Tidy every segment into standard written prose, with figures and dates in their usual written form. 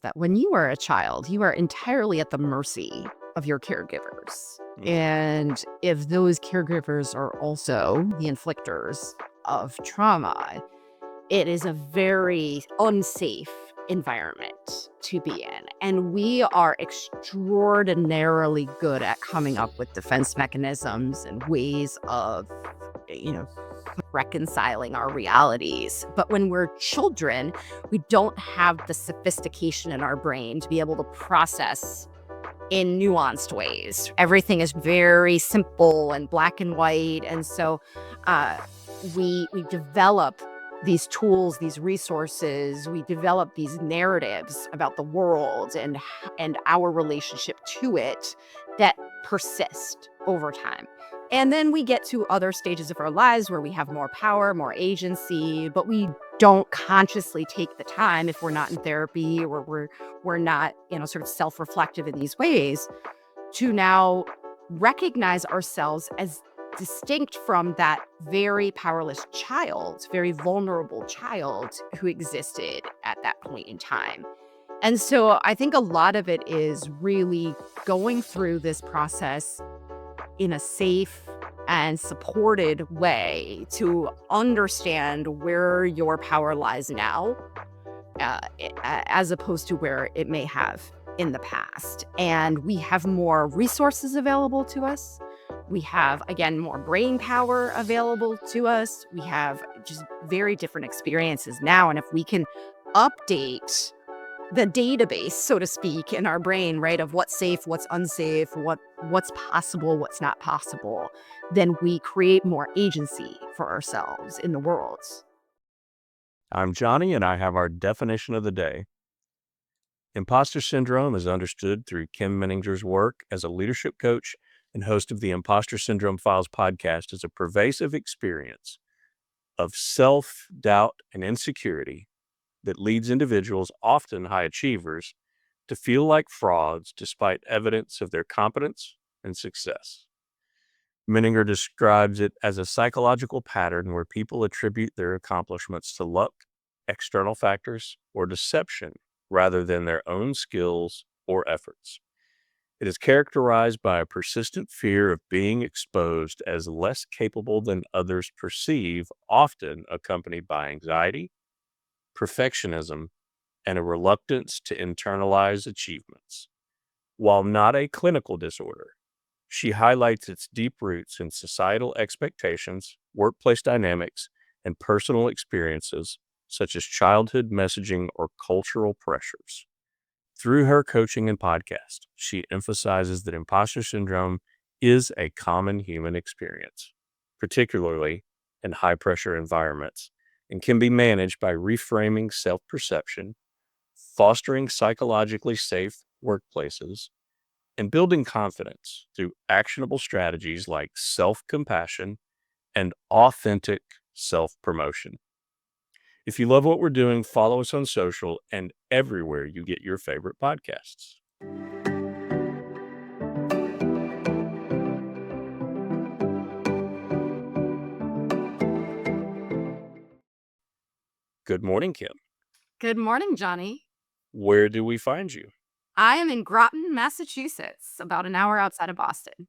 that when you are a child, you are entirely at the mercy of your caregivers. And if those caregivers are also the inflictors of trauma, it is a very unsafe environment to be in. And we are extraordinarily good at coming up with defense mechanisms and ways of, you know, reconciling our realities. But when we're children, we don't have the sophistication in our brain to be able to process in nuanced ways. Everything is very simple and black and white. And so we develop these tools, these resources, we develop these narratives about the world and our relationship to it that persist over time. And then we get to other stages of our lives where we have more power, more agency, but we don't consciously take the time, if we're not in therapy or we're not, sort of self-reflective in these ways, to now recognize ourselves as distinct from that very powerless child, very vulnerable child who existed at that point in time. And so I think a lot of it is really going through this process in a safe and supported way to understand where your power lies now, as opposed to where it may have in the past. And we have more resources available to us. We have, again, more brain power available to us. We have just very different experiences now. And if we can update the database, so to speak, in our brain, right, of what's safe, what's unsafe, what's possible, what's not possible, then we create more agency for ourselves in the world. I'm Johnny, and I have our definition of the day. Imposter syndrome is understood through Kim Meninger's work as a leadership coach and host of the Imposter Syndrome Files podcast as a pervasive experience of self-doubt and insecurity that leads individuals, often high achievers, to feel like frauds despite evidence of their competence and success. Meninger describes it as a psychological pattern where people attribute their accomplishments to luck, external factors, or deception rather than their own skills or efforts. It is characterized by a persistent fear of being exposed as less capable than others perceive, often accompanied by anxiety, perfectionism, and a reluctance to internalize achievements. While not a clinical disorder, she highlights its deep roots in societal expectations, workplace dynamics, and personal experiences such as childhood messaging or cultural pressures. Through her coaching and podcast, she emphasizes that imposter syndrome is a common human experience, particularly in high-pressure environments, and can be managed by reframing self-perception, fostering psychologically safe workplaces, and building confidence through actionable strategies like self-compassion and authentic self-promotion. If you love what we're doing, follow us on social and everywhere you get your favorite podcasts. Good morning, Kim. Good morning, Johnny. Where do we find you? I am in Groton, Massachusetts, about an hour outside of Boston.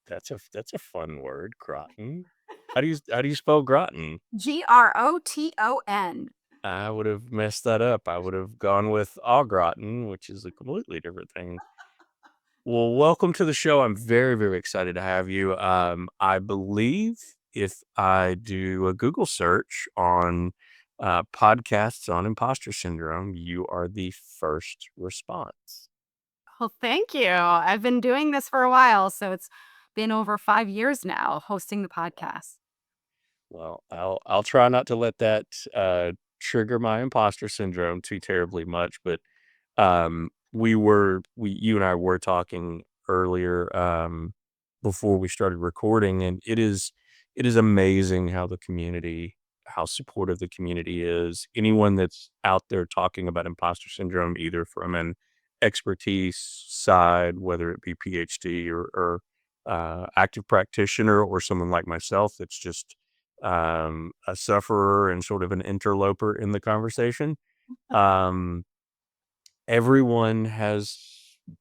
That's a fun word, Groton. How do you spell Groton? Groton. I would have messed that up. I would have gone with au gratin, which is a completely different thing. Well, welcome to the show. I'm very, very excited to have you. I believe if I do a Google search on podcasts on imposter syndrome, you are the first response. Well, thank you. I've been doing this for a while, so it's been over 5 years now hosting the podcast. Well, I'll try not to let that trigger my imposter syndrome too terribly much, but you and I were talking earlier before we started recording, and it is amazing how supportive the community is. Anyone that's out there talking about imposter syndrome, either from an expertise side, whether it be PhD or active practitioner, or someone like myself that's just a sufferer and sort of an interloper in the conversation. everyone has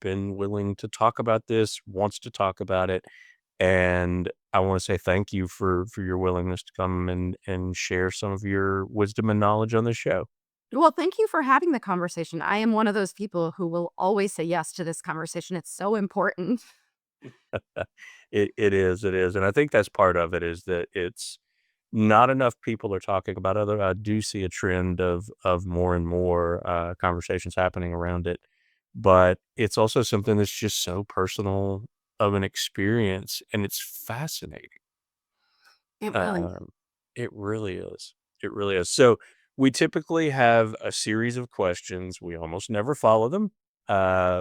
been willing to talk about this, wants to talk about it, and I wanna say thank you for your willingness to come and share some of your wisdom and knowledge on the show. Well, thank you for having the conversation. I am one of those people who will always say yes to this conversation. It's so important. It is, and I think that's part of it is that it's not enough people are talking about other I do see a trend of more and more, conversations happening around it, but it's also something that's just so personal of an experience, and it's fascinating. It really. Um, it really is. It really is. So we typically have a series of questions. We almost never follow them.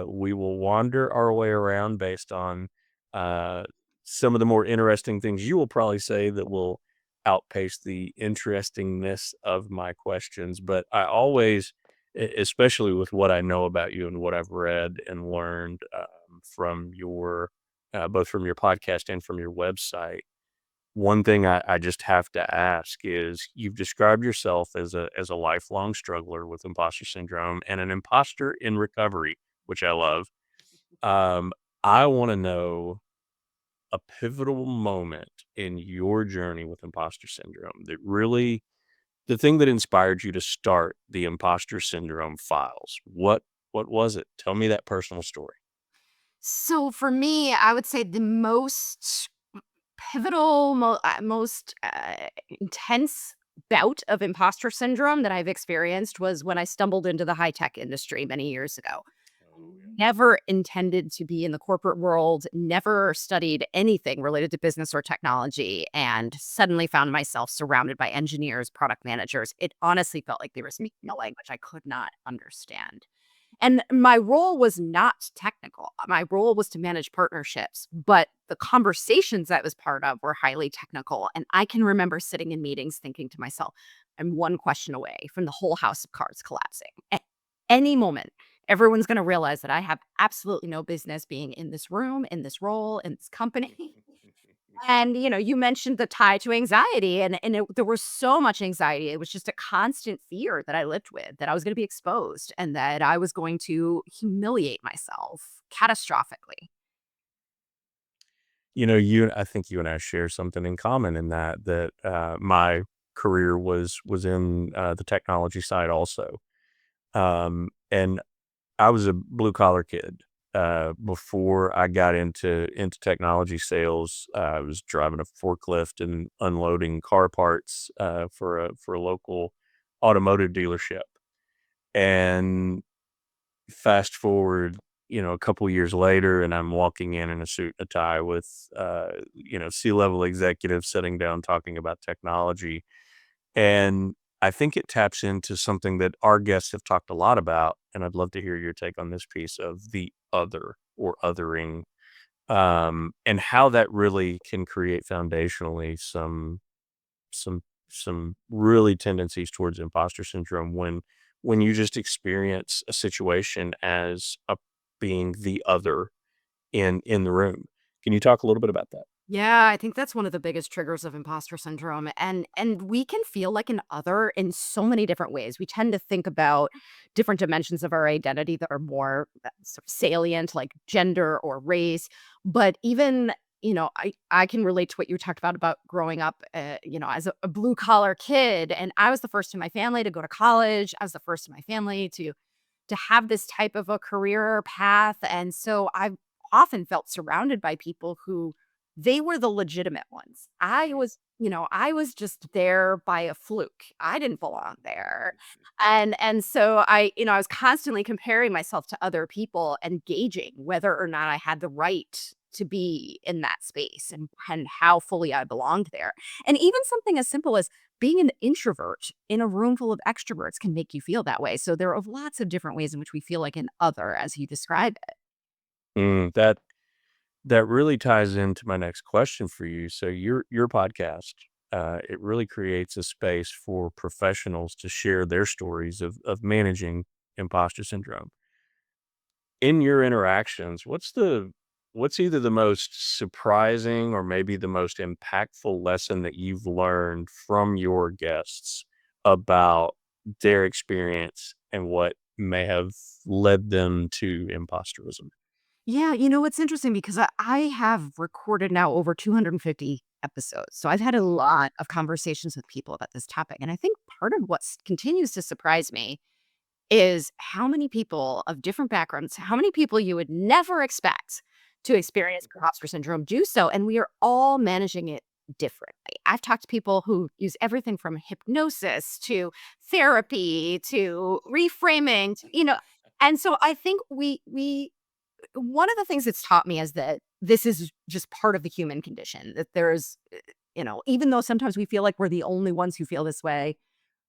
We will wander our way around based on uh, some of the more interesting things you will probably say that will outpace the interestingness of my questions. But I always, especially with what I know about you and what I've read and learned from your, both from your podcast and from your website, one thing I just have to ask is you've described yourself as a lifelong struggler with imposter syndrome and an imposter in recovery, which I love. Um, I want to know a pivotal moment in your journey with imposter syndrome that really the thing that inspired you to start the Imposter Syndrome Files. What was it? Tell me that personal story. So for me, I would say the most pivotal, most intense bout of imposter syndrome that I've experienced was when I stumbled into the high tech industry many years ago. Oh yeah. Never intended to be in the corporate world, never studied anything related to business or technology, and suddenly found myself surrounded by engineers, product managers. It honestly felt like they were speaking a language I could not understand. And my role was not technical. My role was to manage partnerships, but the conversations I was part of were highly technical. And I can remember sitting in meetings thinking to myself, I'm one question away from the whole house of cards collapsing. At any moment, everyone's going to realize that I have absolutely no business being in this room, in this role, in this company. And, you mentioned the tie to anxiety, and there was so much anxiety. It was just a constant fear that I lived with, that I was gonna be exposed and that I was going to humiliate myself catastrophically. I think you and I share something in common in that my career was in the technology side also. And I was a blue collar kid. Before I got into technology sales, I was driving a forklift and unloading car parts for a local automotive dealership. And fast forward, a couple years later, and I'm walking in a suit and a tie with, C-level executives sitting down talking about technology. And I think it taps into something that our guests have talked a lot about, and I'd love to hear your take on this piece of the other or othering, and how that really can create foundationally some really tendencies towards imposter syndrome when you just experience a situation as a being the other in the room. Can you talk a little bit about that? Yeah, I think that's one of the biggest triggers of imposter syndrome, and we can feel like an other in so many different ways. We tend to think about different dimensions of our identity that are more sort of salient, like gender or race. But even I can relate to what you talked about growing up, as a blue collar kid, and I was the first in my family to go to college. I was the first in my family to have this type of a career path. And so I've often felt surrounded by people who they were the legitimate ones. I was just there by a fluke. I didn't belong there. And so I was constantly comparing myself to other people and gauging whether or not I had the right to be in that space and how fully I belonged there. And even something as simple as being an introvert in a room full of extroverts can make you feel that way. So there are lots of different ways in which we feel like an other, as you describe it. That really ties into my next question for you. So your podcast, it really creates a space for professionals to share their stories of managing imposter syndrome. In your interactions, what's either the most surprising or maybe the most impactful lesson that you've learned from your guests about their experience and what may have led them to imposterism? Yeah, it's interesting because I have recorded now over 250 episodes. So I've had a lot of conversations with people about this topic. And I think part of what continues to surprise me is how many people of different backgrounds, how many people you would never expect to experience imposter syndrome do so. And we are all managing it differently. I've talked to people who use everything from hypnosis to therapy to reframing, and so I think we one of the things it's taught me is that this is just part of the human condition, that there's, even though sometimes we feel like we're the only ones who feel this way,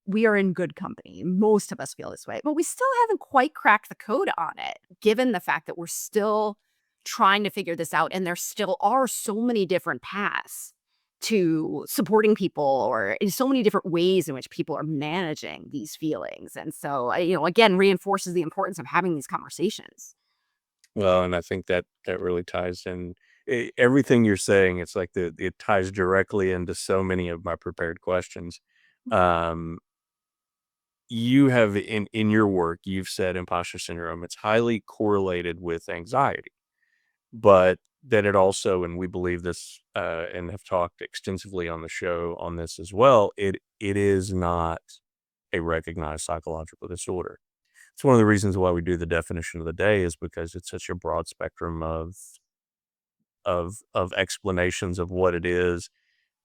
we are in good company. Most of us feel this way, but we still haven't quite cracked the code on it, given the fact that we're still trying to figure this out. And there still are so many different paths to supporting people, or in so many different ways in which people are managing these feelings. And so, again, reinforces the importance of having these conversations. Well, and I think that that really ties in everything you're saying. It's like it ties directly into so many of my prepared questions. Um, you have in your work, you've said imposter syndrome. It's highly correlated with anxiety, but that it also, and we believe this, and have talked extensively on the show on this as well. It is not a recognized psychological disorder. It's one of the reasons why we do the definition of the day is because it's such a broad spectrum of explanations of what it is,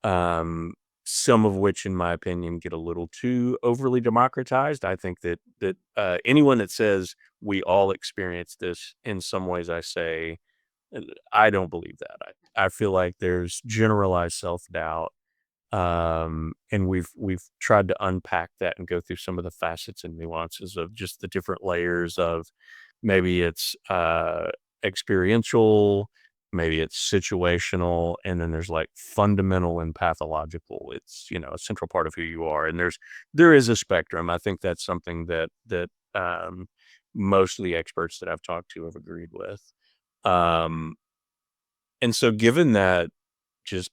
um, some of which, in my opinion, get a little too overly democratized. I think that anyone that says we all experience this in some ways, I say, I don't believe that. I feel like there's generalized self doubt, and we've tried to unpack that and go through some of the facets and nuances of just the different layers of maybe it's experiential, maybe it's situational, and then there's like fundamental and pathological. It's a central part of who you are, and there is a spectrum. I think that's something that most of the experts that I've talked to have agreed with. Um, and so, given that just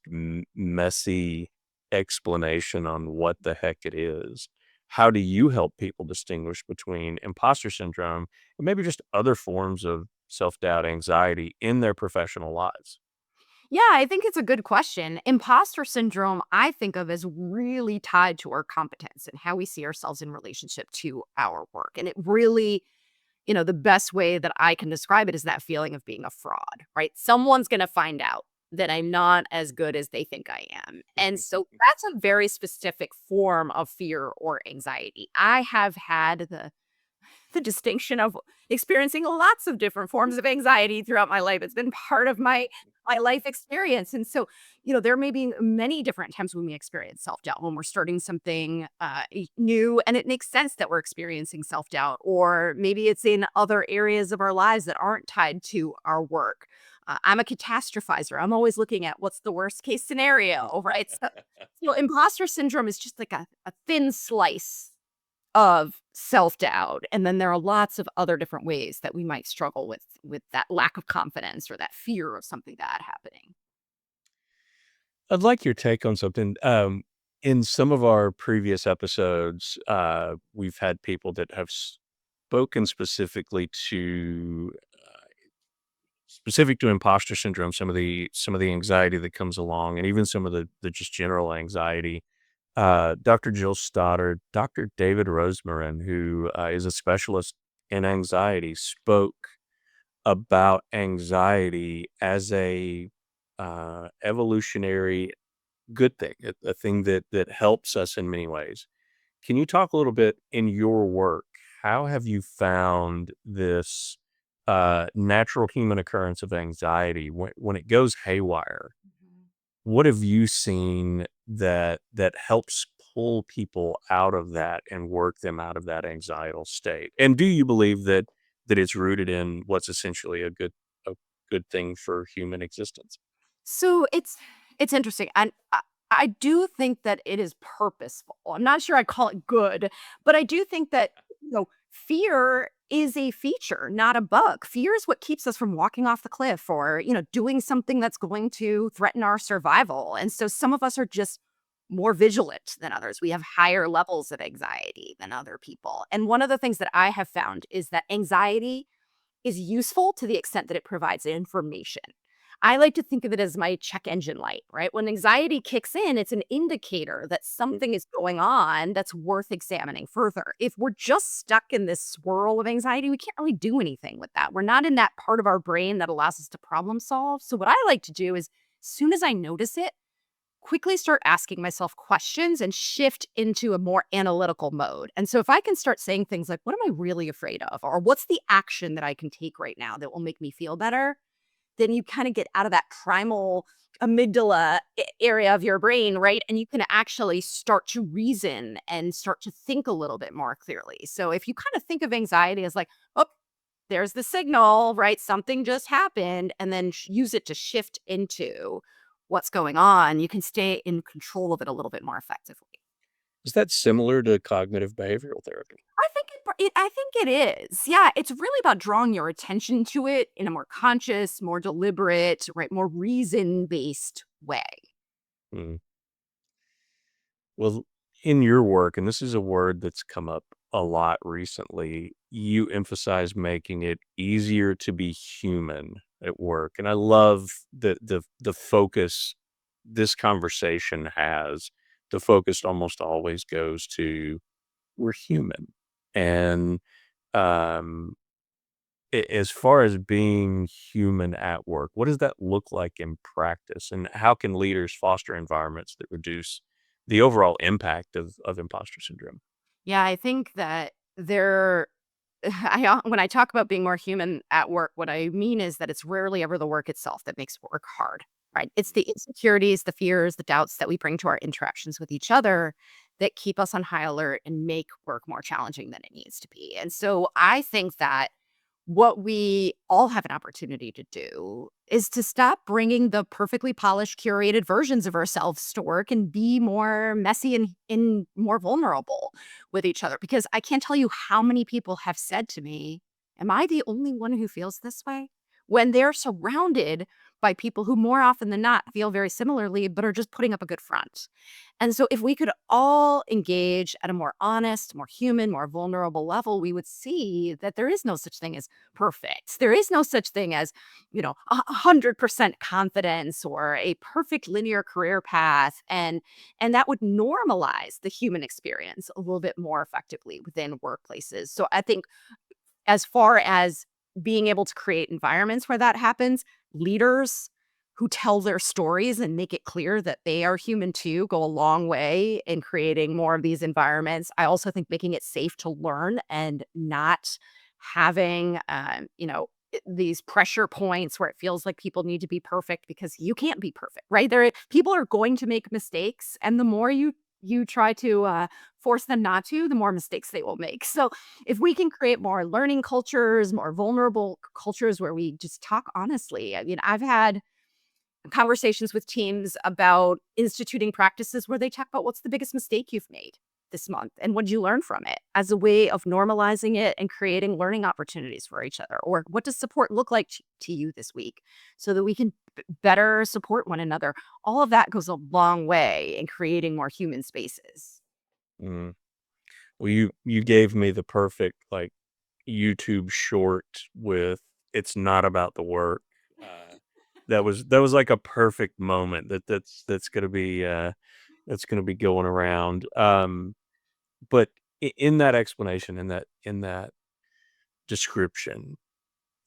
messy explanation on what the heck it is, how do you help people distinguish between imposter syndrome and maybe just other forms of self doubt, anxiety in their professional lives? Yeah, I think it's a good question. Imposter syndrome, I think of as really tied to our competence and how we see ourselves in relationship to our work. And it really, the best way that I can describe it is that feeling of being a fraud, right? Someone's going to find out that I'm not as good as they think I am. And so that's a very specific form of fear or anxiety. I have had the distinction of experiencing lots of different forms of anxiety throughout my life. It's been part of my life experience. And so, there may be many different times when we experience self-doubt, when we're starting something new, and it makes sense that we're experiencing self-doubt, or maybe it's in other areas of our lives that aren't tied to our work. I'm a catastrophizer. I'm always looking at what's the worst case scenario, right? So, imposter syndrome is just like a thin slice of self-doubt, and then there are lots of other different ways that we might struggle with that lack of confidence or that fear of something bad happening. I'd like your take on something. In some of our previous episodes, we've had people that have spoken specific to imposter syndrome, some of the anxiety that comes along, and even some of the just general anxiety. Dr. Jill Stoddard, Dr. David Rosemarin, who is a specialist in anxiety, spoke about anxiety as a evolutionary good thing, a thing that helps us in many ways. Can you talk a little bit in your work? How have you found this natural human occurrence of anxiety when it goes haywire? What have you seen that helps pull people out of that and work them out of that anxietal state? And do you believe that it's rooted in what's essentially a good thing for human existence? So it's interesting, and I do think that it is purposeful. I'm not sure I'd call it good, but I do think that fear is a feature, not a bug. Fear is what keeps us from walking off the cliff, or doing something that's going to threaten our survival. And so some of us are just more vigilant than others. We have higher levels of anxiety than other people. And one of the things that I have found is that anxiety is useful to the extent that it provides information. I like to think of it as my check engine light, right? When anxiety kicks in, it's an indicator that something is going on that's worth examining further. If we're just stuck in this swirl of anxiety, we can't really do anything with that. We're not in that part of our brain that allows us to problem solve. So, what I like to do is, as soon as I notice it, quickly start asking myself questions and shift into a more analytical mode. And so if I can start saying things like, what am I really afraid of? Or what's the action that I can take right now that will make me feel better? Then you kind of get out of that primal amygdala area of your brain, right? And you can actually start to reason and start to think a little bit more clearly. So if you kind of think of anxiety as like, oh, there's the signal, right? Something just happened, and then use it to shift into what's going on. You can stay in control of it a little bit more effectively. Is that similar to cognitive behavioral therapy? I think it is. Yeah, it's really about drawing your attention to it in a more conscious, more deliberate, right, more reason-based way. Mm. Well, in your work, and this is a word that's come up a lot recently, you emphasize making it easier to be human at work. And I love the focus this conversation has. The focus almost always goes to we're human. And um as far as being human at work, what does that look like in practice? And how can leaders foster environments that reduce the overall impact of imposter syndrome? Yeah, I think that there when I talk about being more human at work, what I mean is that it's rarely ever the work itself that makes work hard, right? It's the insecurities, the fears, the doubts that we bring to our interactions with each other that keep us on high alert and make work more challenging than it needs to be. And so I think that what we all have an opportunity to do is to stop bringing the perfectly polished, curated versions of ourselves to work and be more messy and more vulnerable with each other. Because I can't tell you how many people have said to me, am I the only one who feels this way? When they're surrounded by people who more often than not feel very similarly, but are just putting up a good front. And so, if we could all engage at a more honest, more human, more vulnerable level, we would see that there is no such thing as perfect. There is no such thing as, 100% confidence or a perfect linear career path. And that would normalize the human experience a little bit more effectively within workplaces. So I think as far as being able to create environments where that happens, leaders who tell their stories and make it clear that they are human too go a long way in creating more of these environments. I also think making it safe to learn and not having, these pressure points where it feels like people need to be perfect because you can't be perfect, right? People are going to make mistakes, and the more you try to force them not to, the more mistakes they will make. So if we can create more learning cultures, more vulnerable cultures where we just talk honestly. I mean, I've had conversations with teams about instituting practices where they talk about what's the biggest mistake you've made this month and what did you learn from it as a way of normalizing it and creating learning opportunities for each other, or what does support look like to you this week so that we can better support one another. All of that goes a long way in creating more human spaces. Mm. Well, you gave me the perfect like YouTube short with "It's not about the work." Uh, that was like a perfect moment that's gonna be going around. But in that explanation, in that description,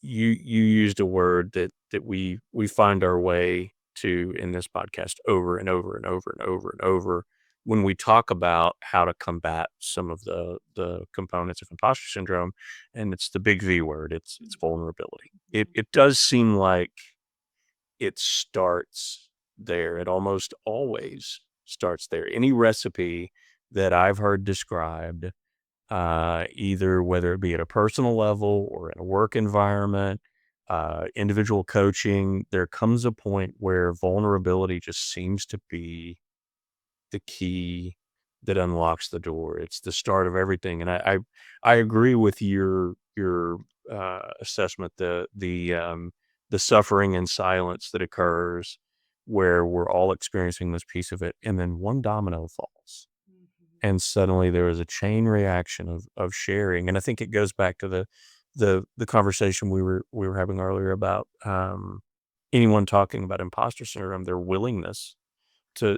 you used a word that we find our way to in this podcast over and over and over and over and over when we talk about how to combat some of the components of imposter syndrome, and it's the big V word. It's vulnerability. It does seem like it starts there. It almost always starts there. Any recipe that I've heard described, either whether it be at a personal level or in a work environment, individual coaching, there comes a point where vulnerability just seems to be the key that unlocks the door. It's the start of everything. And I agree with your assessment, the suffering and silence that occurs where we're all experiencing this piece of it, and then one domino falls. And suddenly there is a chain reaction of sharing. And I think it goes back to the conversation we were having earlier about anyone talking about imposter syndrome, their willingness to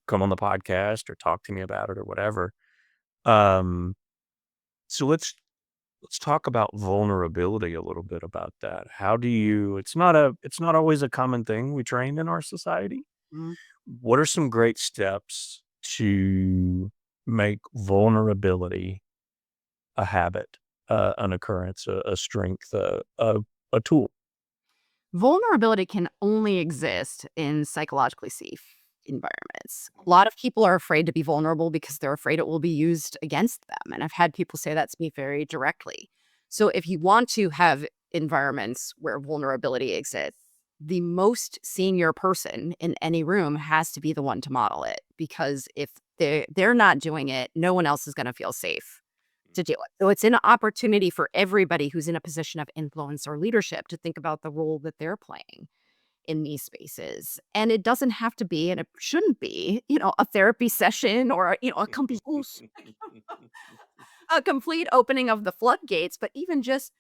come on the podcast or talk to me about it or whatever. Um, so let's talk about vulnerability a little bit about that. How do you it's not always a common thing we train in our society. Mhm. What are some great steps to make vulnerability a habit, an occurrence, a strength, a tool? Vulnerability can only exist in psychologically safe environments. A lot of people are afraid to be vulnerable because they're afraid it will be used against them. And I've had people say that to me very directly. So if you want to have environments where vulnerability exists, the most senior person in any room has to be the one to model it, because if they're not doing it, no one else is going to feel safe to do it. So it's an opportunity for everybody who's in a position of influence or leadership to think about the role that they're playing in these spaces. And it doesn't have to be, and it shouldn't be, a therapy session or, a complete opening of the floodgates, but even just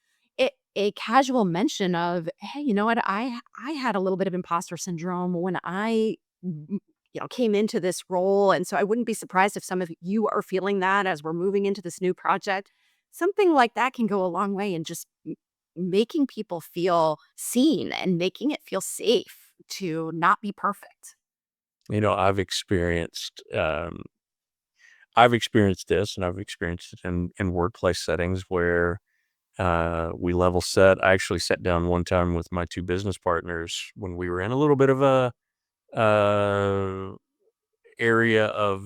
a casual mention of, hey, you know what, I had a little bit of imposter syndrome when I came into this role, and so I wouldn't be surprised if some of you are feeling that as we're moving into this new project. Something like that can go a long way in just making people feel seen and making it feel safe to not be perfect. You know, I've experienced this, and I've experienced it in workplace settings where we level set. I actually sat down one time with my two business partners when we were in a little bit of a uh, area of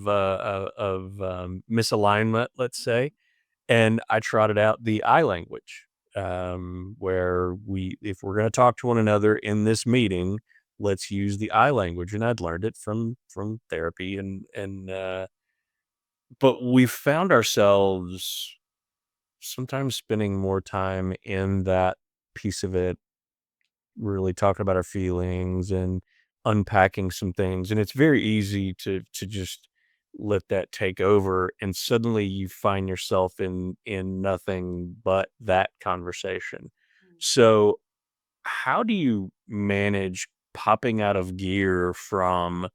misalignment, let's say. And I trotted out the I language, where if we're going to talk to one another in this meeting, let's use the I language. And I'd learned it from therapy, but we found ourselves sometimes spending more time in that piece of it, really talking about our feelings and unpacking some things. And it's very easy to just let that take over, and suddenly you find yourself in nothing but that conversation. So how do you manage popping out of gear from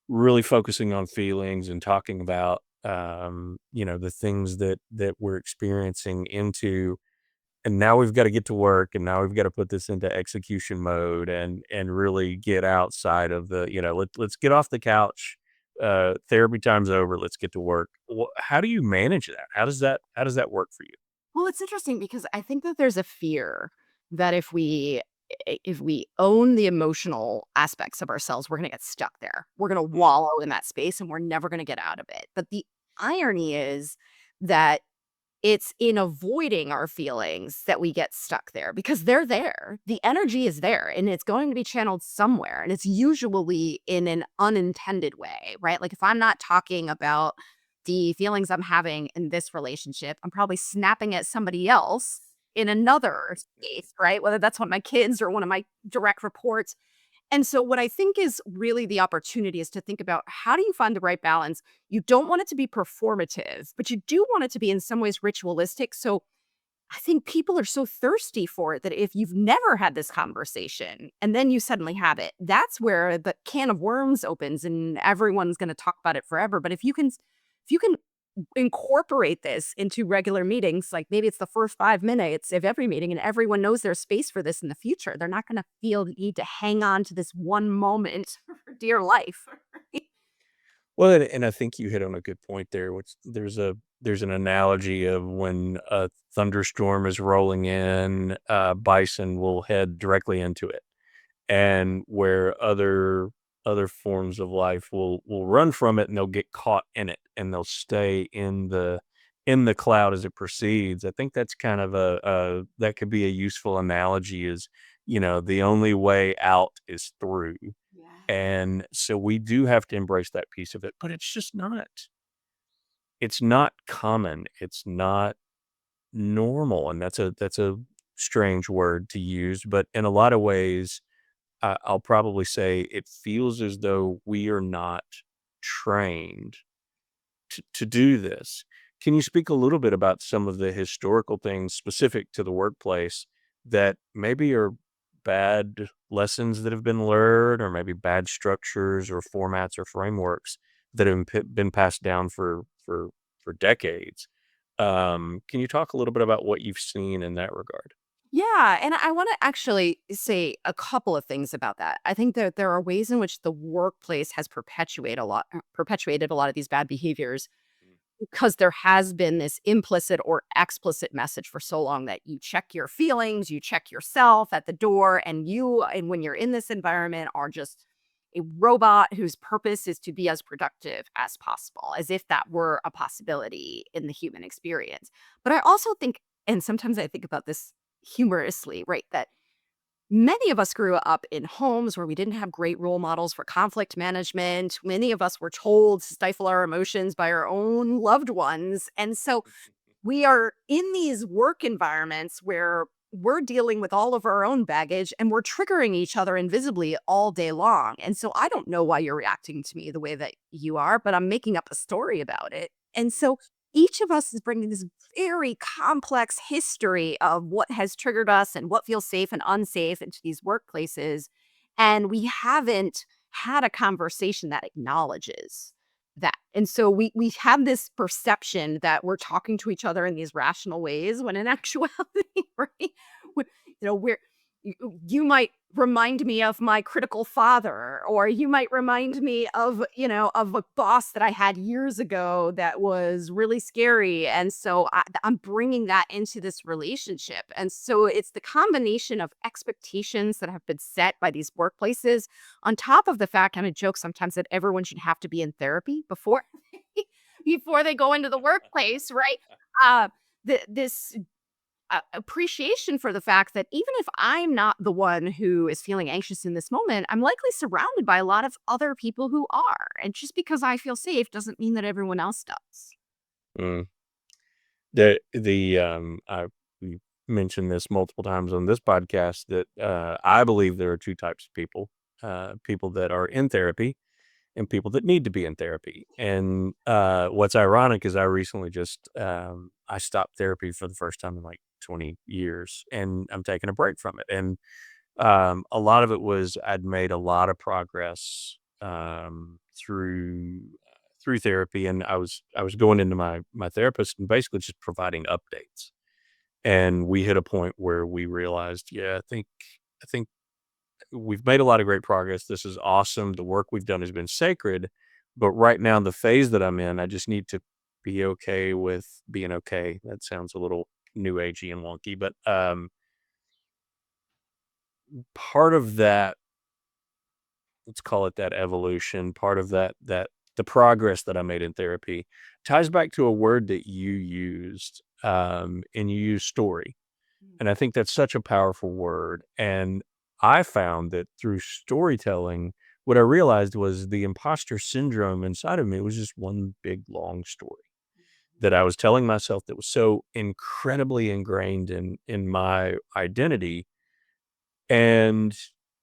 really focusing on feelings and talking about the things that we're experiencing into, and now we've got to get to work, and now we've got to put this into execution mode and really get outside of let's get off the couch. Therapy time's over. Let's get to work. How do you manage that? How does that work for you? Well, it's interesting because I think that there's a fear that if we own the emotional aspects of ourselves, we're gonna get stuck there. We're gonna wallow in that space and we're never gonna get out of it. But the irony is that it's in avoiding our feelings that we get stuck there because they're there. The energy is there and it's going to be channeled somewhere. And it's usually in an unintended way, right? Like if I'm not talking about the feelings I'm having in this relationship, I'm probably snapping at somebody else in another space, right? Whether that's one of my kids or one of my direct reports. And so what I think is really the opportunity is to think about, how do you find the right balance? You don't want it to be performative, but you do want it to be in some ways ritualistic. So I think people are so thirsty for it that if you've never had this conversation and then you suddenly have it, that's where the can of worms opens and everyone's going to talk about it forever. But if you can incorporate this into regular meetings, like maybe it's the first 5 minutes of every meeting and everyone knows there's space for this in the future. They're not going to feel the need to hang on to this one moment for dear life. Well, and I think you hit on a good point there. Which there's an analogy of when a thunderstorm is rolling in, bison will head directly into it, and where other forms of life will run from it, and they'll get caught in it, and they'll stay in the cloud as it proceeds. I think that's kind of a that could be a useful analogy. Is the only way out is through, and so we do have to embrace that piece of it, but it's not common, it's not normal, and that's a strange word to use, but in a lot of ways, I'll probably say it feels as though we are not trained to do this. Can you speak a little bit about some of the historical things specific to the workplace that maybe are bad lessons that have been learned, or maybe bad structures or formats or frameworks that have been passed down for decades? Can you talk a little bit about what you've seen in that regard? Yeah, and I want to actually say a couple of things about that. I think that there are ways in which the workplace has perpetuated a lot of these bad behaviors because there has been this implicit or explicit message for so long that you check your feelings, you check yourself at the door, and when you're in this environment are just a robot whose purpose is to be as productive as possible, as if that were a possibility in the human experience. But I also think, and sometimes I think about this humorously, right, that many of us grew up in homes where we didn't have great role models for conflict management. Many of us were told to stifle our emotions by our own loved ones. And so we are in these work environments where we're dealing with all of our own baggage and we're triggering each other invisibly all day long. And so I don't know why you're reacting to me the way that you are, but I'm making up a story about it. And so each of us is bringing this very complex history of what has triggered us and what feels safe and unsafe into these workplaces. And we haven't had a conversation that acknowledges that. And so we have this perception that we're talking to each other in these rational ways when in actuality, right? We're you might remind me of my critical father, or you might remind me of a boss that I had years ago that was really scary. And so I'm bringing that into this relationship. And so it's the combination of expectations that have been set by these workplaces on top of the fact, and a joke sometimes, that everyone should have to be in therapy before before they go into the workplace, right? Uh, this appreciation for the fact that even if I'm not the one who is feeling anxious in this moment, I'm likely surrounded by a lot of other people who are. And just because I feel safe doesn't mean that everyone else does. Mm. I we mentioned this multiple times on this podcast that, I believe there are 2 types of people, people that are in therapy and people that need to be in therapy. And, what's ironic is I recently I stopped therapy for the first time in, like, 20 years, and I'm taking a break from it. And, a lot of it was I'd made a lot of progress, through therapy, and I was going into my therapist and basically just providing updates. And we hit a point where we realized, yeah, I think we've made a lot of great progress. This is awesome. The work we've done has been sacred. But right now, the phase that I'm in, I just need to be okay with being okay. That sounds a little new agey and wonky, but part of that, let's call it that evolution, part of that the progress that I made in therapy ties back to a word that you used, and you used story. And I think that's such a powerful word. And I found that through storytelling, what I realized was the imposter syndrome inside of me was just one big long story that I was telling myself that was so incredibly ingrained in my identity. And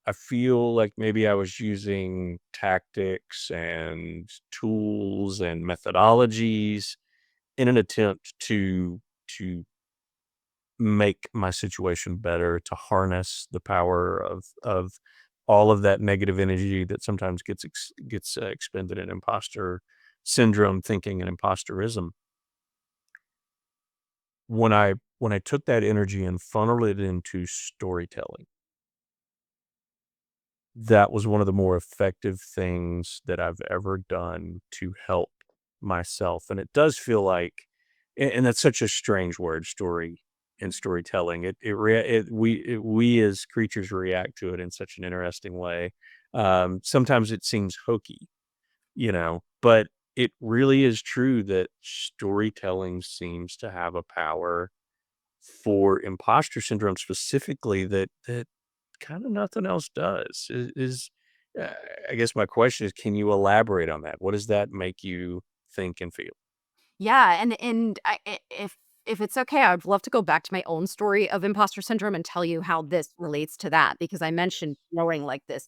I feel like maybe I was using tactics and tools and methodologies in an attempt to make my situation better, to harness the power of all of that negative energy that sometimes gets expended in imposter syndrome thinking and imposterism. When I took that energy and funneled it into storytelling, that was one of the more effective things that I've ever done to help myself. And it does feel like, and that's such a strange word, story and storytelling. We as creatures react to it in such an interesting way. Sometimes it seems hokey, but it really is true that storytelling seems to have a power for imposter syndrome specifically that kinda nothing else does. Uh, I guess my question is, can you elaborate on that? What does that make you think and feel? Yeah, and if If it's okay, I'd love to go back to my own story of imposter syndrome and tell you how this relates to that, because I mentioned growing like this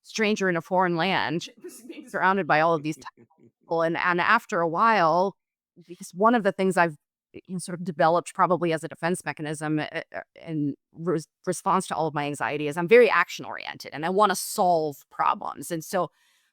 stranger in a foreign land, being surrounded by all of these people, and after a while, because one of the things I've sort of developed probably as a defense mechanism in response to all of my anxiety is I'm very action oriented and I want to solve problems. And so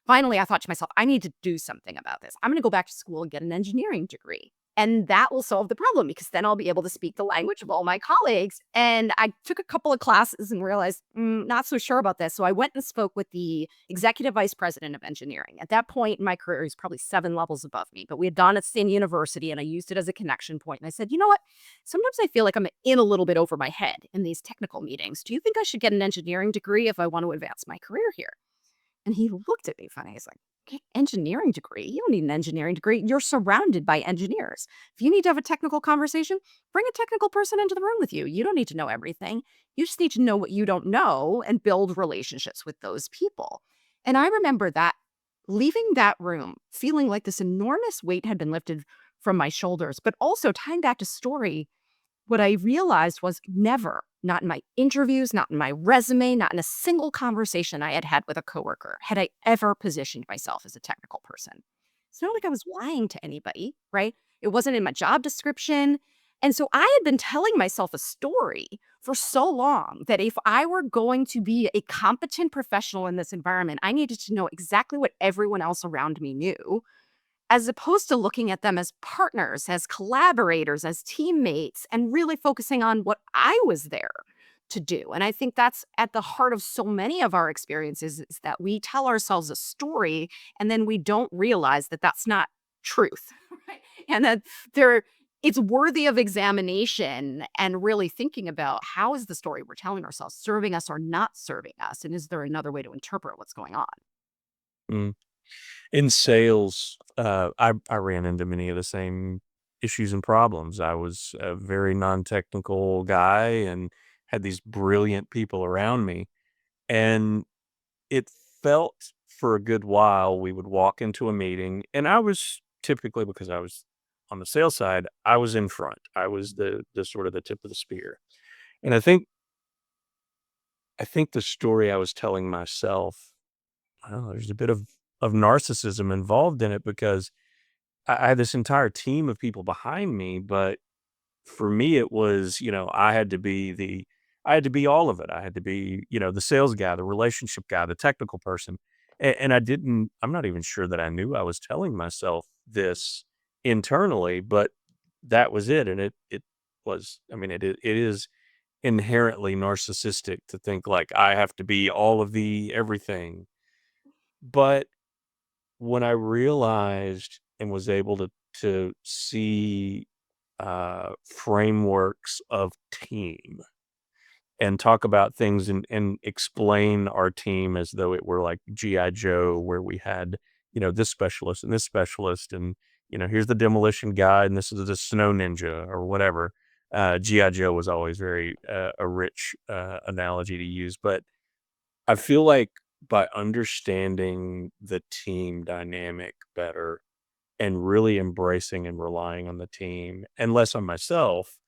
finally, I thought to myself, I need to do something about this. I'm going to go back to school and get an engineering degree. And that will solve the problem because then I'll be able to speak the language of all my colleagues. And I took a couple of classes and realized, not so sure about this. So I went and spoke with the executive vice president of engineering. At that point in my career, he's probably 7 levels above me, but we had done at the same university and I used it as a connection point. And I said, you know what? Sometimes I feel like I'm in a little bit over my head in these technical meetings. Do you think I should get an engineering degree if I want to advance my career here? And he looked at me funny. He's like, "Okay, engineering degree? You don't need an engineering degree. You're surrounded by engineers. If you need to have a technical conversation, bring a technical person into the room with you. You don't need to know everything. You just need to know what you don't know and build relationships with those people." And I remember that leaving that room feeling like this enormous weight had been lifted from my shoulders, but also tying back to story, what I realized was never, not in my interviews, not in my resume, not in a single conversation I had had with a coworker, had I ever positioned myself as a technical person. It's not like I was lying to anybody, right? It wasn't in my job description. And so I had been telling myself a story for so long that if I were going to be a competent professional in this environment, I needed to know exactly what everyone else around me knew, as opposed to looking at them as partners, as collaborators, as teammates, and really focusing on what I was there to do. And I think that's at the heart of so many of our experiences is that we tell ourselves a story and then we don't realize that that's not truth. Right? And that there it's worthy of examination and really thinking about how is the story we're telling ourselves serving us or not serving us, and is there another way to interpret what's going on? Mm. In sales, I ran into many of the same issues and problems. I was a very non-technical guy and had these brilliant people around me, and it felt for a good while we would walk into a meeting, and I was typically because I was on the sales side, I was in front. I was the sort of the tip of the spear. And I think the story I was telling myself, I don't know, there's a bit of narcissism involved in it because I had this entire team of people behind me, but for me, it was, I had to be all of it. I had to be, the sales guy, the relationship guy, the technical person. And I'm not even sure that I knew I was telling myself this internally, but that was it. And it was, I mean, it is inherently narcissistic to think like I have to be all of the everything. But when I realized and was able to see, frameworks of team and talk about things and explain our team as though it were like GI Joe, where we had, this specialist, and, here's the demolition guy, and this is the snow ninja or whatever. GI Joe was always very, a rich, analogy to use, but I feel like by understanding the team dynamic better and really embracing and relying on the team and less on myself,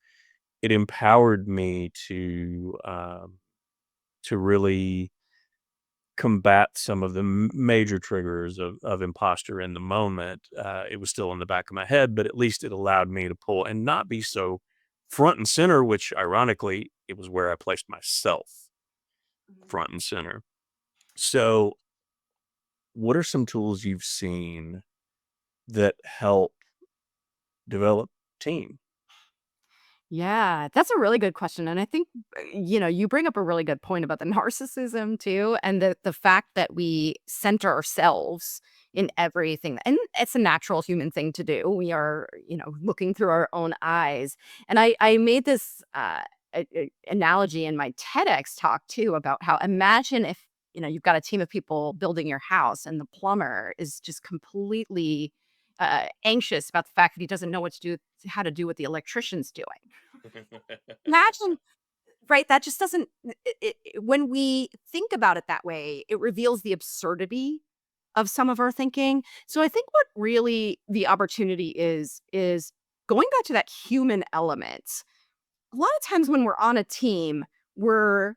it empowered me to really combat some of the major triggers of imposter in the moment. It was still in the back of my head, but at least it allowed me to pull and not be so front and center, which ironically, it was where I placed myself front and center. So, what are some tools you've seen that help develop team? Yeah, that's a really good question. And I think, you bring up a really good point about the narcissism too, and the fact that we center ourselves in everything. And it's a natural human thing to do. We are, looking through our own eyes. And I made this analogy in my TEDx talk too about how imagine if, you've got a team of people building your house and the plumber is just completely anxious about the fact that he doesn't know what to do, how to do what the electrician's doing. Imagine, right? That just doesn't. When we think about it that way, it reveals the absurdity of some of our thinking. So I think what really the opportunity is going back to that human element, a lot of times when we're on a team, we're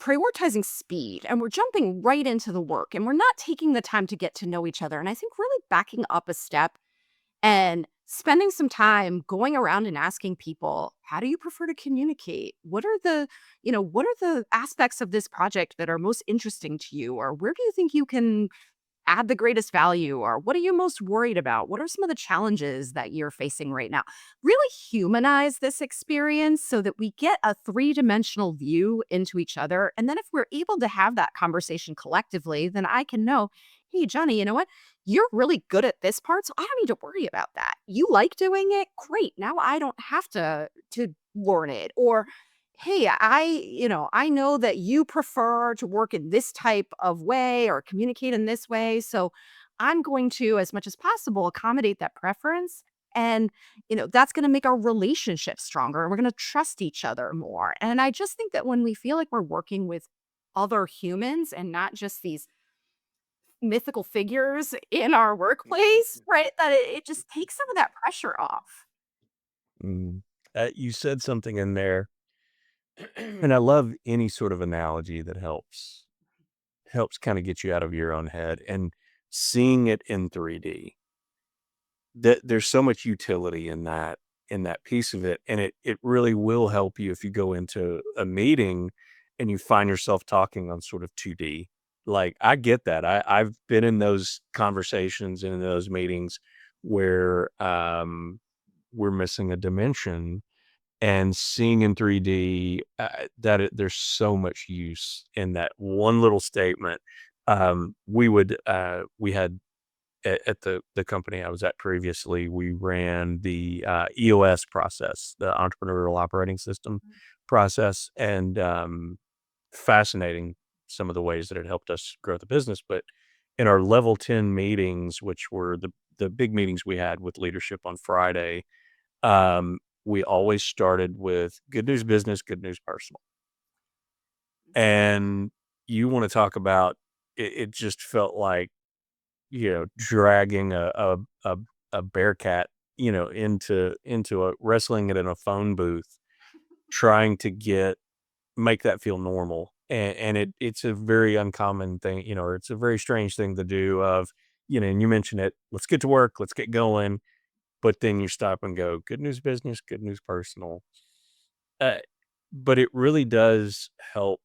prioritizing speed and we're jumping right into the work and we're not taking the time to get to know each other. And I think really backing up a step and spending some time going around and asking people, how do you prefer to communicate? What are the aspects of this project that are most interesting to you? Or where do you think you can add the greatest value? Or what are you most worried about? What are some of the challenges that you're facing right now? Really humanize this experience so that we get a three-dimensional view into each other. And then if we're able to have that conversation collectively, then I can know, hey, Johnny, you know what? You're really good at this part, so I don't need to worry about that. You like doing it? Great. Now I don't have to learn it. Or hey, I know that you prefer to work in this type of way or communicate in this way. So I'm going to, as much as possible, accommodate that preference. And, that's going to make our relationship stronger and we're going to trust each other more. And I just think that when we feel like we're working with other humans and not just these mythical figures in our workplace, right, that it just takes some of that pressure off. Mm. You said something in there, and I love any sort of analogy that helps kind of get you out of your own head and seeing it in 3D. That there's so much utility in that piece of it, and it really will help you if you go into a meeting and you find yourself talking on sort of 2D. Like, I get that. I've been in those conversations and in those meetings where, we're missing a dimension, and seeing in 3D, there's so much use in that one little statement. We had at the company I was at previously, we ran the, EOS process, the entrepreneurial operating system process, and, fascinating some of the ways that it helped us grow the business. But in our level 10 meetings, which were the big meetings we had with leadership on Friday, we always started with good news business, good news personal. And you wanna talk about it just felt like, dragging a bear cat, into a wrestling it in a phone booth, trying to make that feel normal. And it's a very uncommon thing, or it's a very strange thing to do of, and you mentioned it, let's get to work, let's get going. But then you stop and go, good news business, good news personal. Uh, but it really does help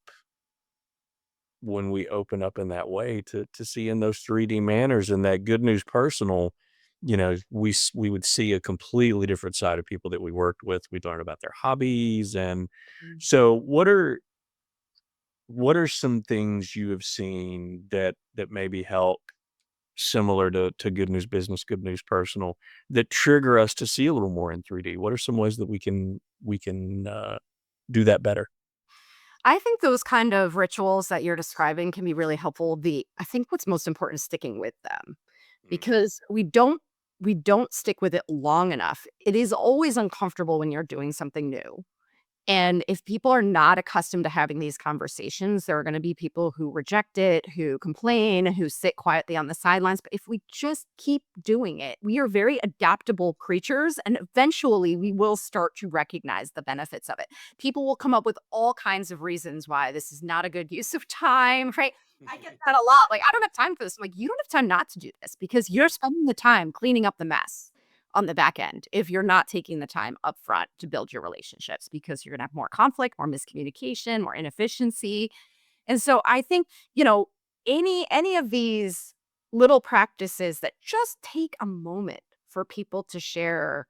when we open up in that way to see in those 3D manners and that good news personal, we would see a completely different side of people that we worked with. We'd learn about their hobbies. And so what are some things you have seen that maybe help similar to good news business, good news personal, that trigger us to see a little more in 3D? What are some ways that we can do that better? I think those kind of rituals that you're describing can be really helpful. I think what's most important is sticking with them because we don't stick with it long enough. It is always uncomfortable when you're doing something new. And if people are not accustomed to having these conversations, there are going to be people who reject it, who complain, who sit quietly on the sidelines. But if we just keep doing it, we are very adaptable creatures. And eventually we will start to recognize the benefits of it. People will come up with all kinds of reasons why this is not a good use of time, right? I get that a lot. Like, I don't have time for this. I'm like, you don't have time not to do this because you're spending the time cleaning up the mess on the back end if you're not taking the time up front to build your relationships because you're going to have more conflict, more miscommunication, more inefficiency. And so I think, any of these little practices that just take a moment for people to share,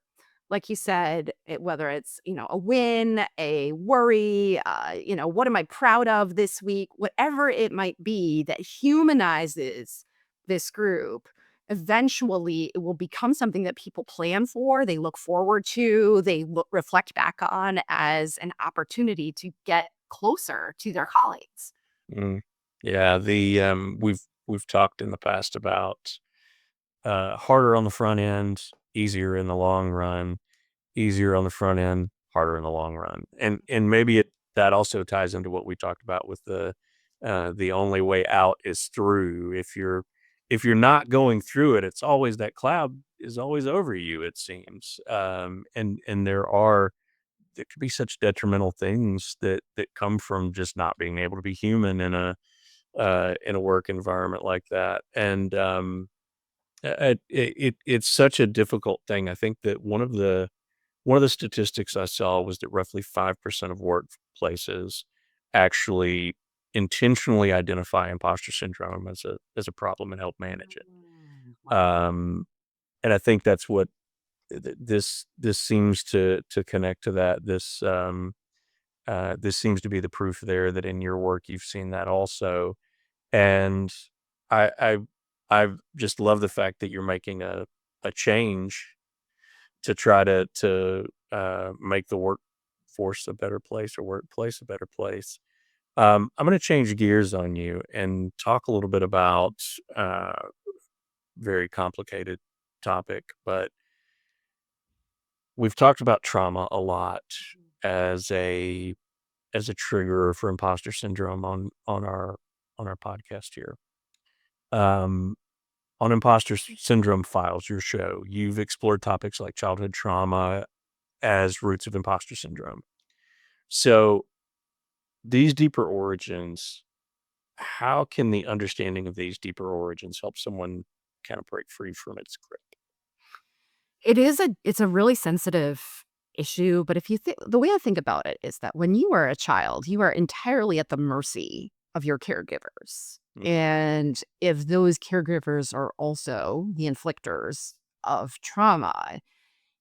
like you said, whether it's, a win, a worry, what am I proud of this week, whatever it might be that humanizes this group. Eventually, it will become something that people plan for, they look forward to, reflect back on as an opportunity to get closer to their colleagues. Mm. Yeah, we've talked in the past about, harder on the front end, easier in the long run, easier on the front end, harder in the long run. And maybe that also ties into what we talked about with the only way out is through. If you're not going through it, it's always that cloud is always over you, it seems. And there could be such detrimental things that come from just not being able to be human in a work environment like that. And it's such a difficult thing. I think that one of the statistics I saw was that roughly 5% of workplaces actually intentionally identify imposter syndrome as a problem and help manage it. And I think that's what this seems to connect to that. This seems to be the proof there that in your work you've seen that also. And I I I just love the fact that you're making a change to try to make the workforce a better place or workplace a better place. I'm going to change gears on you and talk a little bit about uh, very complicated topic, but we've talked about trauma a lot as a trigger for imposter syndrome on our podcast here. Um, on Syndrome Files, your show, you've explored topics like childhood trauma as roots of imposter syndrome. So these deeper origins, how can the understanding of these deeper origins help someone kind of break free from its grip? It's a really sensitive issue, but if you think the way I think about it is that when you are a child, you are entirely at the mercy of your caregivers. Mm, And if those caregivers are also the inflictors of trauma,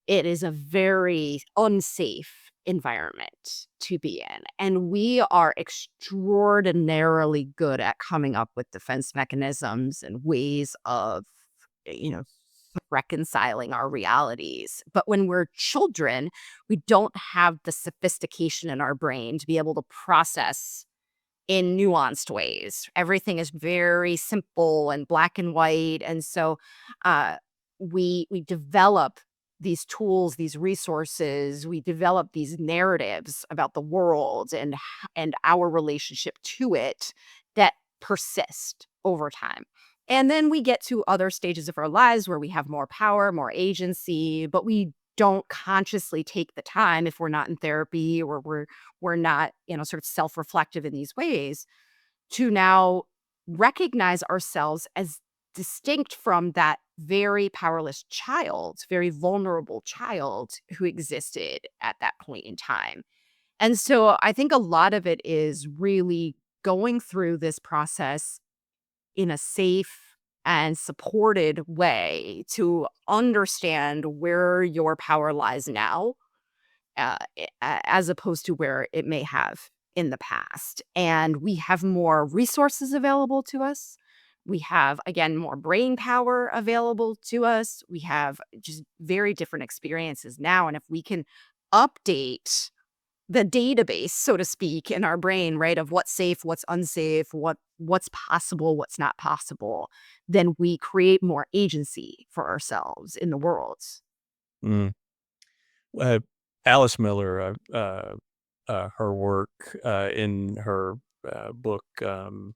it is a very unsafe environment to be in. And we are extraordinarily good at coming up with defense mechanisms and ways of, you know, reconciling our realities. But when we're children, we don't have the sophistication in our brain to be able to process in nuanced ways. Everything is very simple and black and white, and so uh, we develop these tools, these resources. We develop these narratives about the world and our relationship to it that persist over time. And then we get to other stages of our lives where we have more power, more agency, but we don't consciously take the time if we're not in therapy or we're not, sort of self-reflective in these ways to now recognize ourselves as distinct from that very powerless child, very vulnerable child who existed at that point in time. And so I think a lot of it is really going through this process in a safe and supported way to understand where your power lies now as opposed to where it may have in the past. And we have more resources available to us. We have, again, more brain power available to us. We have just very different experiences now. And if we can update the database, so to speak, in our brain, right, of what's safe, what's unsafe, what's possible, what's not possible, then we create more agency for ourselves in the world. mm. Uh, Alice Miller, her work in her book, The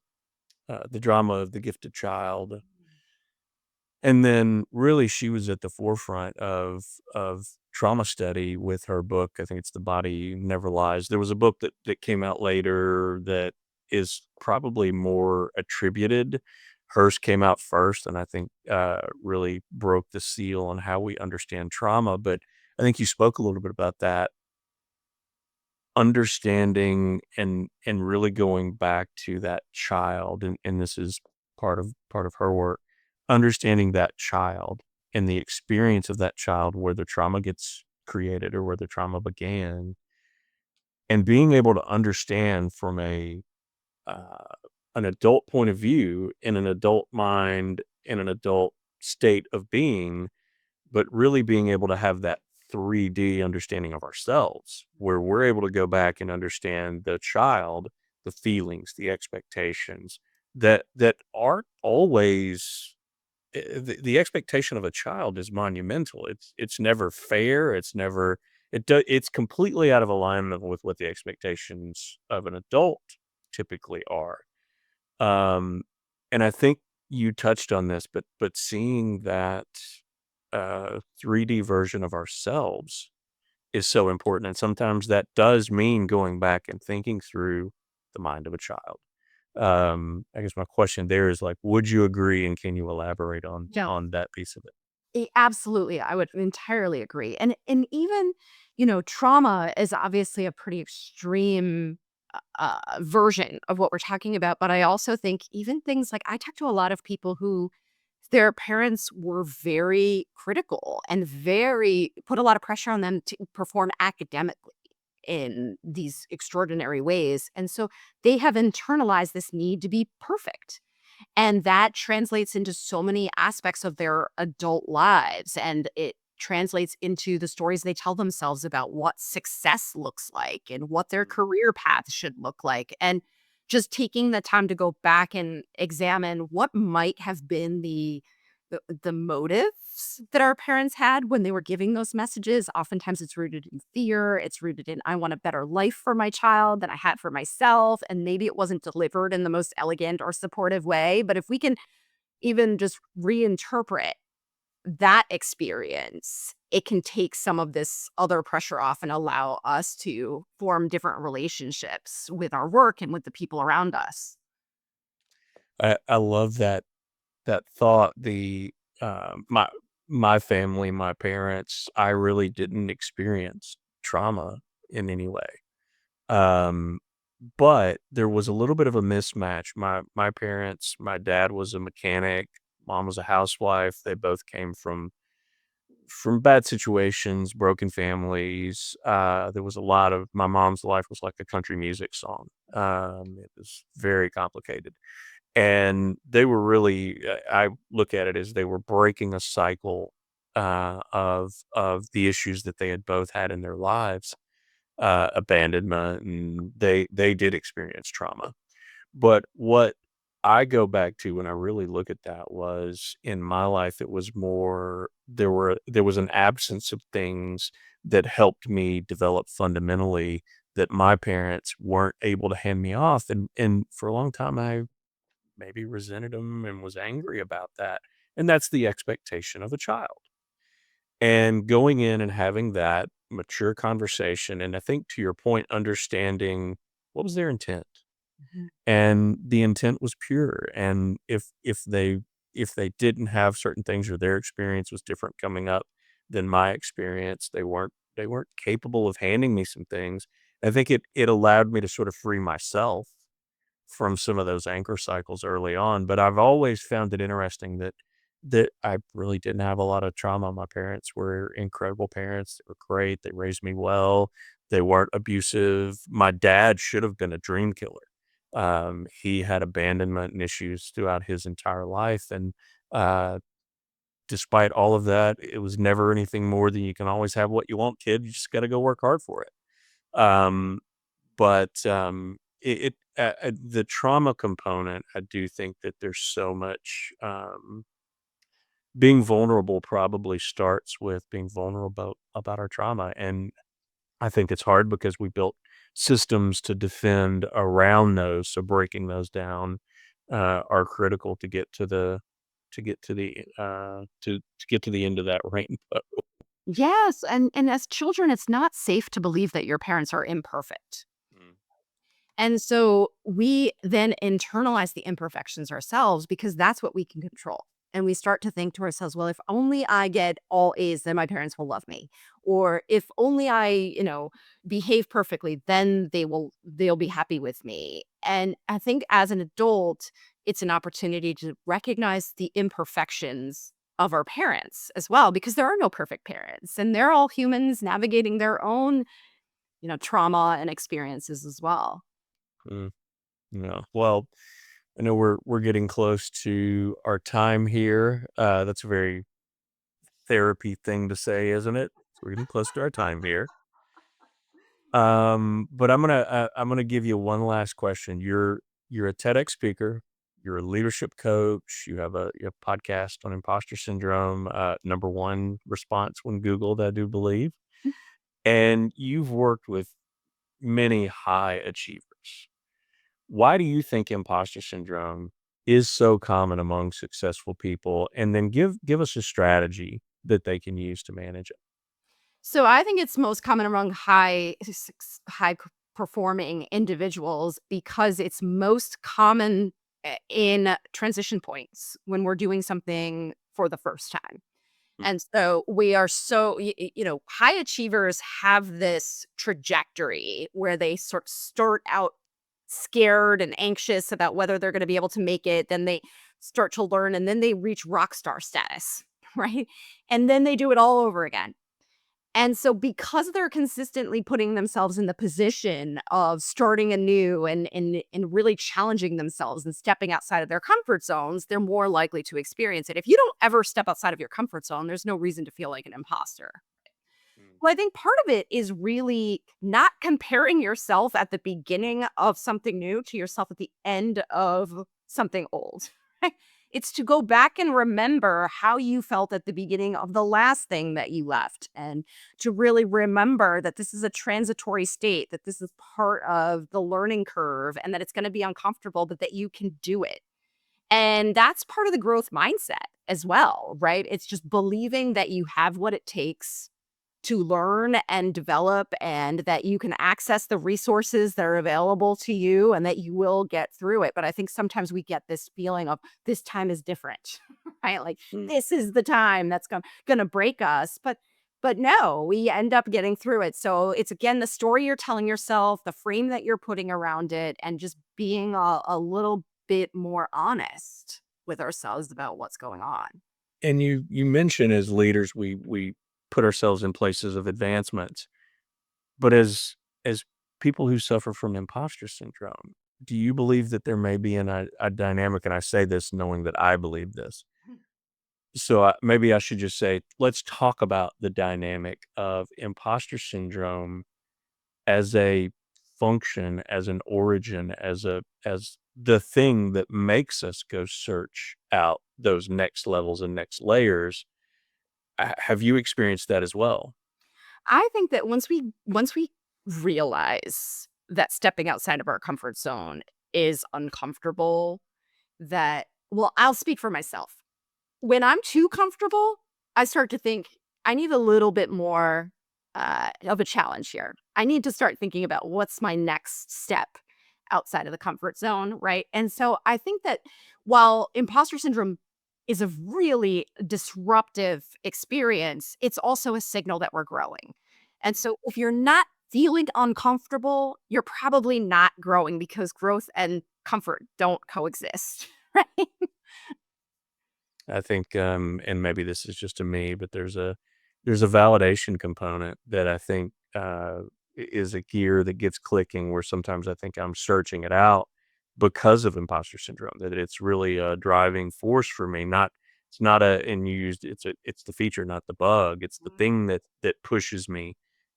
Drama of the Gifted Child. And then really she was at the forefront of trauma study with her book. I think it's The Body Never Lies. There was a book that came out later that is probably more attributed. Hers came out first, and I think really broke the seal on how we understand trauma. But I think you spoke a little bit about that understanding and really going back to that child, and this is part of her work, understanding that child and the experience of that child where the trauma gets created or where the trauma began, and being able to understand from a uh, an adult point of view in an adult mind in an adult state of being, but really being able to have that 3D understanding of ourselves, where we're able to go back and understand the child, the feelings, the expectations that aren't always the expectation of a child is monumental. It's never fair. It's completely out of alignment with what the expectations of an adult typically are. Um, and I think you touched on this, but seeing that 3D version of ourselves is so important, and sometimes that does mean going back and thinking through the mind of a child. I guess my question there is like, would you agree, and can you elaborate Yeah. on that piece of it? Absolutely, I would entirely agree. And even, trauma is obviously a pretty extreme version of what we're talking about. But I also think even things like I talk to a lot of people who their parents were very critical and very put a lot of pressure on them to perform academically in these extraordinary ways. And so they have internalized this need to be perfect. And that translates into so many aspects of their adult lives. And it translates into the stories they tell themselves about what success looks like and what their Mm, career path should look like. And just taking the time to go back and examine what might have been the motives that our parents had when they were giving those messages. Oftentimes it's rooted in fear. It's rooted in, I want a better life for my child than I had for myself. And maybe it wasn't delivered in the most elegant or supportive way. But if we can even just reinterpret that experience, it can take some of this other pressure off and allow us to form different relationships with our work and with the people around us. I love that thought. My family, my parents, I really didn't experience trauma in any way. Um, but there was a little bit of a mismatch. My parents, my dad was a mechanic, mom was a housewife. They both came from bad situations, broken families. There was a lot of my mom's life was like a country music song. It was very complicated. And they were really, I look at it as they were breaking a cycle of the issues that they had both had in their lives, abandonment, and they did experience trauma. But what I go back to when I really look at that was in my life, it was more there was an absence of things that helped me develop fundamentally that my parents weren't able to hand me off. And for a long time, I maybe resented them and was angry about that. And that's the expectation of a child. And going in and having that mature conversation, and I think to your point, understanding what was their intent, Mhm. and the intent was pure. And if they didn't have certain things, or their experience was different coming up than my experience, they weren't capable of handing me some things. I think it allowed me to sort of free myself from some of those anchor cycles early on. But I've always found it interesting that I really didn't have a lot of trauma. My parents were incredible parents. They were great. They raised me well. They weren't abusive. My dad should have been a dream killer. He had abandonment and issues throughout his entire life. And uh, despite all of that, it was never anything more than you can always have what you want, kid. You just got to go work hard for it. But the trauma component, I do think that there's so much, being vulnerable probably starts with being vulnerable about our trauma, and I think it's hard because we built systems to defend around those, so breaking those down, are critical to get to the end of that rainbow. Yes, and as children, it's not safe to believe that your parents are imperfect. Mm, And so we then internalize the imperfections ourselves because that's what we can control. And we start to think to ourselves, well, if only I get all A's, then my parents will love me. Or if only I, behave perfectly, then they'll be happy with me. And I think as an adult, it's an opportunity to recognize the imperfections of our parents as well, because there are no perfect parents and they're all humans navigating their own, trauma and experiences as well. mm, yeah. Well, I know we're getting close to our time here. That's a very therapy thing to say, isn't it? So we're getting close to our time here. But I'm gonna give you one last question. You're a TEDx speaker. You're a leadership coach. You have a podcast on imposter syndrome. Number one response when Googled, I do believe. And you've worked with many high achievers. Why do you think imposter syndrome is so common among successful people? And then give us a strategy that they can use to manage it? So I think it's most common among high performing individuals because it's most common in transition points when we're doing something for the first time. Mm, And so we are so high achievers have this trajectory where they sort of start out scared and anxious about whether they're going to be able to make it, then they start to learn and then they reach rock star status, right? And then they do it all over again. And so because they're consistently putting themselves in the position of starting anew and really challenging themselves and stepping outside of their comfort zones, they're more likely to experience it. If you don't ever step outside of your comfort zone, there's no reason to feel like an imposter. mm, Well, I think part of it is really not comparing yourself at the beginning of something new to yourself at the end of something old. Right? It's to go back and remember how you felt at the beginning of the last thing that you left and to really remember that this is a transitory state, that this is part of the learning curve and that it's going to be uncomfortable, but that you can do it. And that's part of the growth mindset as well, right? It's just believing that you have what it takes to learn and develop and that you can access the resources that are available to you and that you will get through it. But I think sometimes we get this feeling of this time is different, right? Like mm. this is the time that's gonna break us. But no, we end up getting through it. So it's again the story you're telling yourself, the frame that you're putting around it, and just being a little bit more honest with ourselves about what's going on. And you mentioned as leaders, we put ourselves in places of advancement, but as people who suffer from imposter syndrome, do you believe that there may be a dynamic? And I say this knowing that I believe this. So maybe I should just say, let's talk about the dynamic of imposter syndrome as a function, as an origin, as the thing that makes us go search out those next levels and next layers. Have you experienced that as well? I think that once we realize that stepping outside of our comfort zone is uncomfortable, that well, I'll speak for myself. When I'm too comfortable, I start to think I need a little bit more of a challenge here. I need to start thinking about what's my next step outside of the comfort zone, right? And so I think that while imposter syndrome is a really disruptive experience, it's also a signal that we're growing. And so if you're not feeling uncomfortable, you're probably not growing because growth and comfort don't coexist, right? I think, and maybe this is just a me, but there's a validation component that I think is a gear that gets clicking where sometimes I think I'm searching it out because of imposter syndrome. That it's really a driving force for me. Not it's not a and you used it's the feature, not the bug. It's the thing that pushes me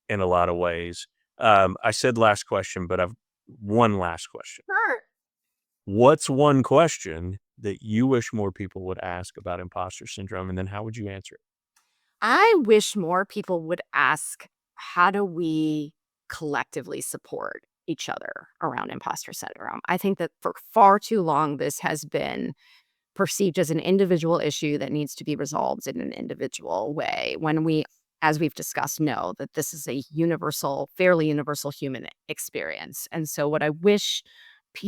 in a lot of ways. I said last question, but I've one last question. Sure. What's one question that you wish more people would ask about imposter syndrome, and then how would you answer it? I wish more people would ask, how do we collectively support each other around imposter syndrome? I think that for far too long, this has been perceived as an individual issue that needs to be resolved in an individual way when we, as we've discussed, know that this is a universal, fairly universal human experience. And so what I wish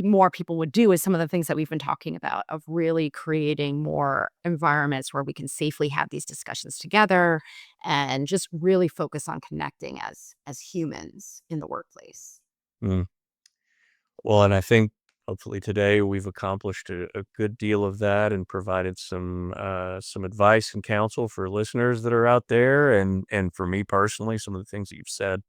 more people would do is some of the things that we've been talking about of really creating more environments where we can safely have these discussions together and just really focus on connecting as humans in the workplace. Mm. Well, and I think hopefully today we've accomplished a good deal of that and provided some advice and counsel for listeners that are out there, and for me personally, some of the things that you've said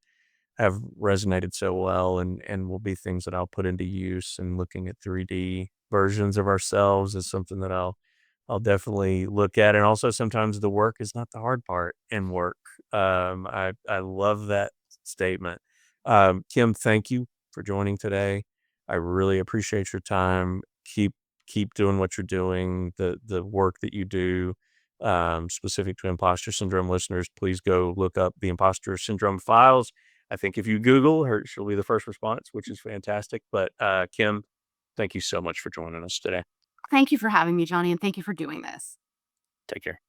have resonated so well and will be things that I'll put into use, and looking at 3D versions of ourselves is something that I'll definitely look at. And also sometimes the work is not the hard part in work. I love that statement. Kim, thank you for joining today. I really appreciate your time. Keep doing what you're doing, the work that you do. Specific to imposter syndrome listeners, please go look up the Imposter Syndrome Files. I think if you Google her, she'll be the first response, which is fantastic. But Kim, thank you so much for joining us today. Thank you for having me, Johnny, and thank you for doing this. Take care.